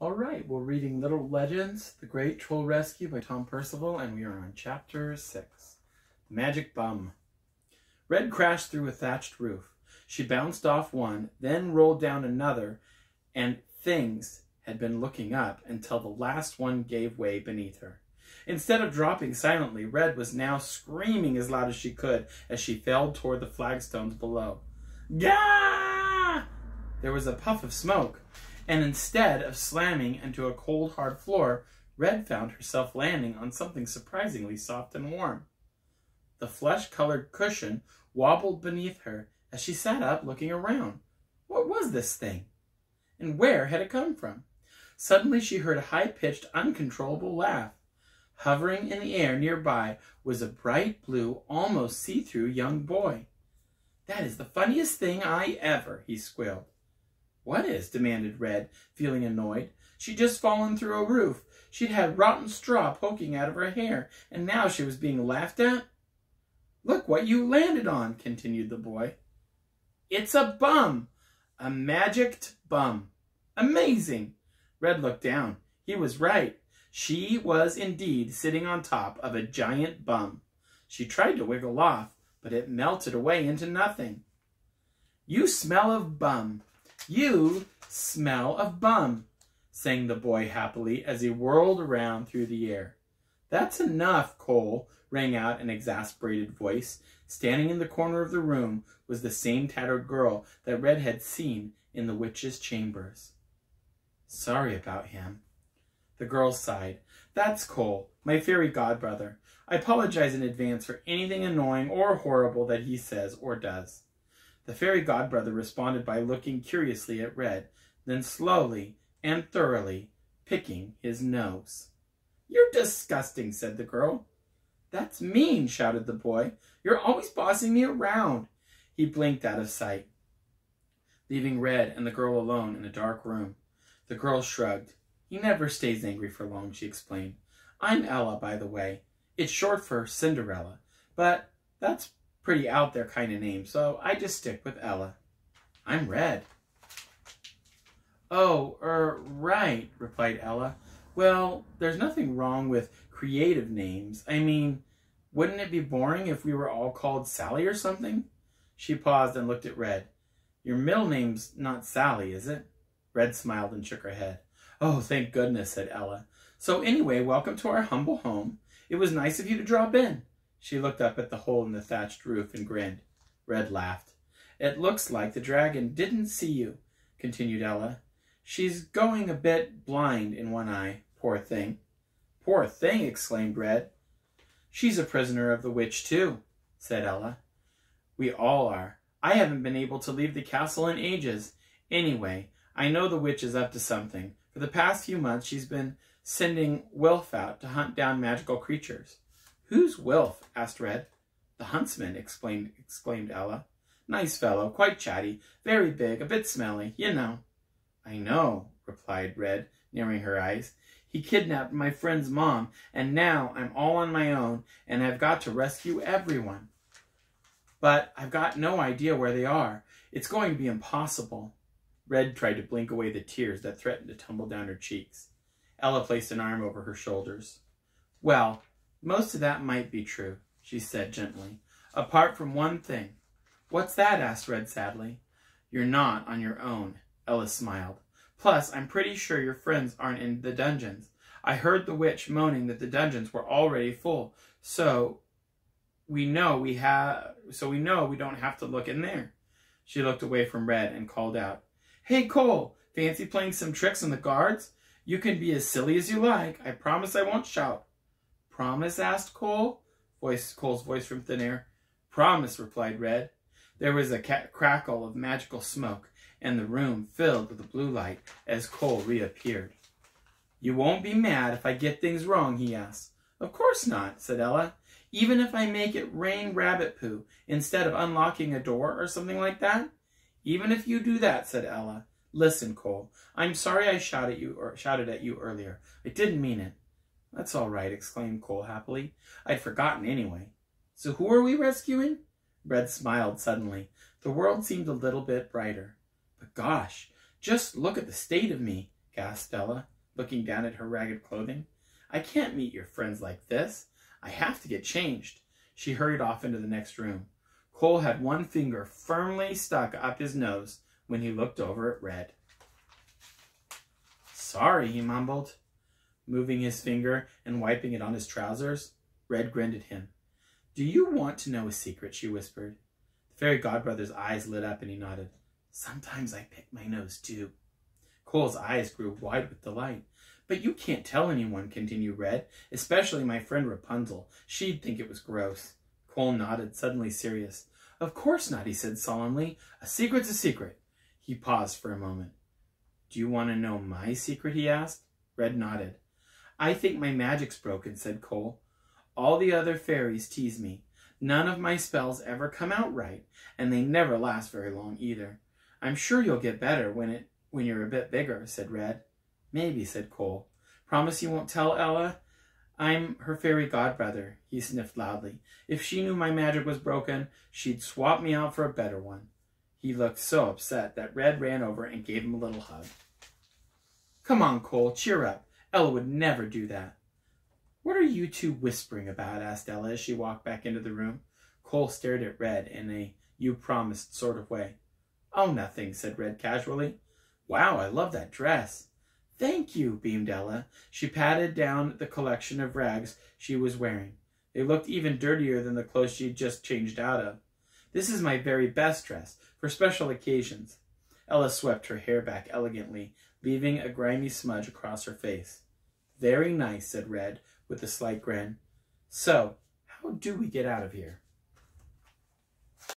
All right, we're reading Little Legends, The Great Troll Rescue by Tom Percival, and we are on Chapter 6, The Magic Bum. Red crashed through a thatched roof. She bounced off one, then rolled down another, and things had been looking up until the last one gave way beneath her. Instead of dropping silently, Red was now screaming as loud as she could as she fell toward the flagstones below. Gah! There was a puff of smoke, and instead of slamming into a cold, hard floor, Red found herself landing on something surprisingly soft and warm. The flesh-colored cushion wobbled beneath her as she sat up looking around. What was this thing? And where had it come from? Suddenly she heard a high-pitched, uncontrollable laugh. Hovering in the air nearby was a bright blue, almost see-through young boy. "That is the funniest thing I ever," he squealed. "What is?" demanded Red, feeling annoyed. She'd just fallen through a roof. She'd had rotten straw poking out of her hair, and now she was being laughed at. "Look what you landed on," continued the boy. "It's a bum! A magicked bum! Amazing!" Red looked down. He was right. She was indeed sitting on top of a giant bum. She tried to wiggle off, but it melted away into nothing. "You smell of bum! You smell of bum," sang the boy happily as he whirled around through the air. "That's enough, Cole," rang out an exasperated voice. Standing in the corner of the room was the same tattered girl that Red had seen in the witch's chambers. "Sorry about him." The girl sighed. "That's Cole, my fairy godbrother. I apologize in advance for anything annoying or horrible that he says or does." The fairy godbrother responded by looking curiously at Red, then slowly and thoroughly picking his nose. "You're disgusting," said the girl. "That's mean," shouted the boy. "You're always bossing me around." He blinked out of sight, leaving Red and the girl alone in a dark room. The girl shrugged. "He never stays angry for long," she explained. "I'm Ella, by the way. It's short for Cinderella, but that's pretty out there kind of name, so I just stick with Ella." "I'm Red." "Oh, right," replied Ella. "Well, there's nothing wrong with creative names. I mean, wouldn't it be boring if we were all called Sally or something?" She paused and looked at Red. "Your middle name's not Sally, is it?" Red smiled and shook her head. "Oh, thank goodness," said Ella. "So anyway, welcome to our humble home. It was nice of you to drop in." She looked up at the hole in the thatched roof and grinned. Red laughed. "It looks like the dragon didn't see you," continued Ella. "She's going a bit blind in one eye, poor thing." "Poor thing!" exclaimed Red. "She's a prisoner of the witch, too," said Ella. "We all are. I haven't been able to leave the castle in ages. Anyway, I know the witch is up to something. For the past few months, she's been sending Wilf out to hunt down magical creatures." "Who's Wilf?" asked Red. "The huntsman," exclaimed Ella. "Nice fellow, quite chatty, very big, a bit smelly, you know." "I know," replied Red, narrowing her eyes. "He kidnapped my friend's mom, and now I'm all on my own, and I've got to rescue everyone. But I've got no idea where they are. It's going to be impossible." Red tried to blink away the tears that threatened to tumble down her cheeks. Ella placed an arm over her shoulders. "Well, most of that might be true," she said gently, "apart from one thing." "What's that?" asked Red sadly. "You're not on your own," Ella smiled. "Plus, I'm pretty sure your friends aren't in the dungeons. I heard the witch moaning that the dungeons were already full, so we know we don't have to look in there." She looked away from Red and called out, "Hey, Cole, fancy playing some tricks on the guards? You can be as silly as you like. I promise I won't shout." "Promise?" asked Cole. Cole's voice from thin air. "Promise," replied Red. There was a crackle of magical smoke, and the room filled with a blue light as Cole reappeared. "You won't be mad if I get things wrong?" he asked. "Of course not," said Ella. "Even if I make it rain rabbit poo instead of unlocking a door or something like that?" "Even if you do that," said Ella. "Listen, Cole, I'm sorry I shouted at you earlier. I didn't mean it." "That's all right," exclaimed Cole happily. "I'd forgotten anyway." "So who are we rescuing?" Red smiled suddenly. The world seemed a little bit brighter. "But gosh, just look at the state of me," gasped Stella, looking down at her ragged clothing. "I can't meet your friends like this. I have to get changed." She hurried off into the next room. Cole had one finger firmly stuck up his nose when he looked over at Red. "Sorry," he mumbled, moving his finger and wiping it on his trousers. Red grinned at him. "Do you want to know a secret?" she whispered. The fairy godbrother's eyes lit up and he nodded. "Sometimes I pick my nose too." Cole's eyes grew wide with delight. "But you can't tell anyone," continued Red, "especially my friend Rapunzel. She'd think it was gross." Cole nodded, suddenly serious. "Of course not," he said solemnly. "A secret's a secret." He paused for a moment. "Do you want to know my secret?" he asked. Red nodded. "I think my magic's broken," said Cole. "All the other fairies tease me. None of my spells ever come out right, and they never last very long either. I'm sure you'll get better when you're a bit bigger," said Red. "Maybe," said Cole. "Promise you won't tell Ella? I'm her fairy godbrother," he sniffed loudly. "If she knew my magic was broken, she'd swap me out for a better one." He looked so upset that Red ran over and gave him a little hug. "Come on, Cole, cheer up. Ella would never do that." "What are you two whispering about?" asked Ella as she walked back into the room. Cole stared at Red in a you-promised sort of way. "Oh, nothing," said Red casually. "Wow, I love that dress." "Thank you," beamed Ella. She patted down the collection of rags she was wearing. They looked even dirtier than the clothes she'd just changed out of. "This is my very best dress, for special occasions." Ella swept her hair back elegantly, leaving a grimy smudge across her face. "Very nice," said Red, with a slight grin. "So, how do we get out of here?"